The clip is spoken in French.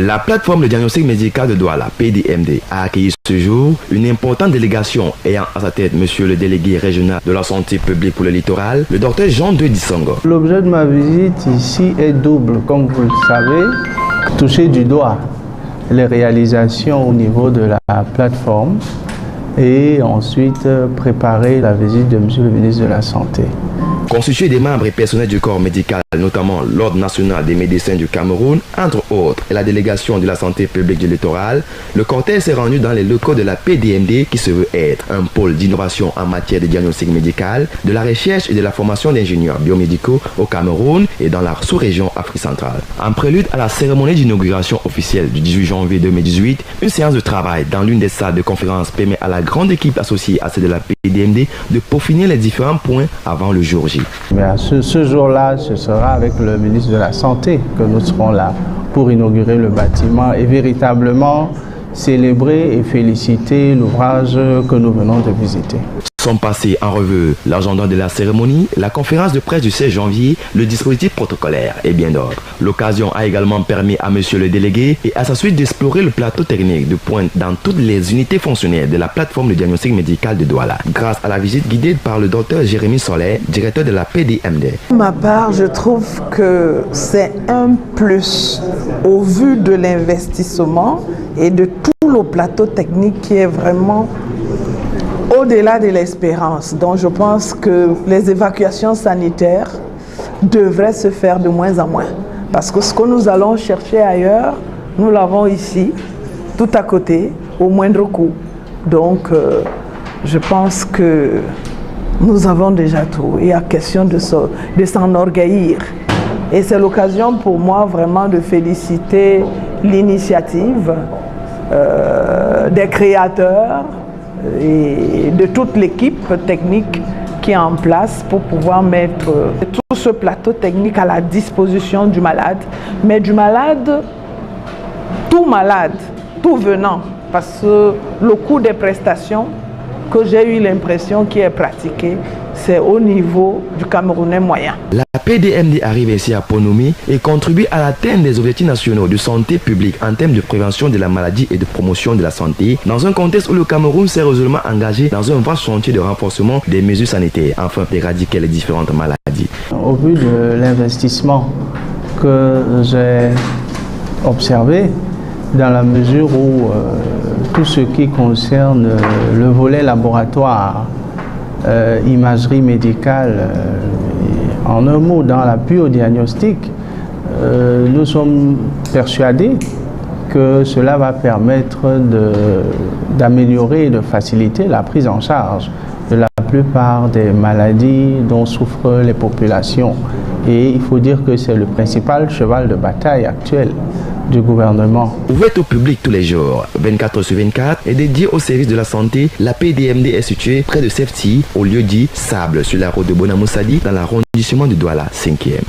La plateforme de diagnostic médical de Douala, PDMD, a accueilli ce jour une importante délégation ayant à sa tête monsieur le délégué régional de la santé publique pour le littoral, le docteur Jean de Dissongo. L'objet de ma visite ici est double, comme vous le savez, toucher du doigt les réalisations au niveau de la plateforme et ensuite préparer la visite de monsieur le ministre de la Santé. Constitué des membres et personnels du corps médical, notamment l'Ordre national des médecins du Cameroun, entre autres, et la délégation de la santé publique du littoral, le cortège s'est rendu dans les locaux de la PDMD qui se veut être un pôle d'innovation en matière de diagnostic médical, de la recherche et de la formation d'ingénieurs biomédicaux au Cameroun et dans la sous-région Afrique centrale. En prélude à la cérémonie d'inauguration officielle du 18 janvier 2018, une séance de travail dans l'une des salles de conférence permet à la grande équipe associée à celle de la PDMD de peaufiner les différents points avant le jour J. Mais à ce jour-là, ce sera avec le ministre de la Santé que nous serons là pour inaugurer le bâtiment et véritablement célébrer et féliciter l'ouvrage que nous venons de visiter. Sont passés en revue l'agenda de la cérémonie, la conférence de presse du 16 janvier, le dispositif protocolaire et bien d'autres. L'occasion a également permis à monsieur le délégué et à sa suite d'explorer le plateau technique de pointe dans toutes les unités fonctionnelles de la plateforme de diagnostic médical de Douala, grâce à la visite guidée par le docteur Jérémy Soler, directeur de la PDMD. De ma part, je trouve que c'est un plus au vu de l'investissement et de tout le plateau technique qui est vraiment au-delà de l'espérance. Donc je pense que les évacuations sanitaires devraient se faire de moins en moins. Parce que ce que nous allons chercher ailleurs, nous l'avons ici, tout à côté, au moindre coût. Donc je pense que nous avons déjà tout. Il y a question de s'enorgueillir. Et c'est l'occasion pour moi vraiment de féliciter l'initiative des créateurs et de toute l'équipe technique qui est en place pour pouvoir mettre tout ce plateau technique à la disposition du malade, mais du malade, tout venant, parce que le coût des prestations que j'ai eu l'impression qui est pratiqué, c'est au niveau du Camerounais moyen. La PDMD arrive ici à Ponomi et contribue à l'atteinte des objectifs nationaux de santé publique en termes de prévention de la maladie et de promotion de la santé, dans un contexte où le Cameroun s'est résolument engagé dans un vaste chantier de renforcement des mesures sanitaires afin d'éradiquer les différentes maladies. Au vu de l'investissement que j'ai observé, dans la mesure où tout ce qui concerne le volet laboratoire, imagerie médicale, en un mot, dans la biodiagnostic, nous sommes persuadés que cela va permettre d'améliorer et de faciliter la prise en charge de la plupart des maladies dont souffrent les populations. Et il faut dire que c'est le principal cheval de bataille actuel du gouvernement. Ouverte au public tous les jours, 24 sur 24, et dédiée au service de la santé, la PDMD est située près de Sefti, au lieu dit Sable, sur la route de Bonamoussadi, dans l'arrondissement de Douala 5e.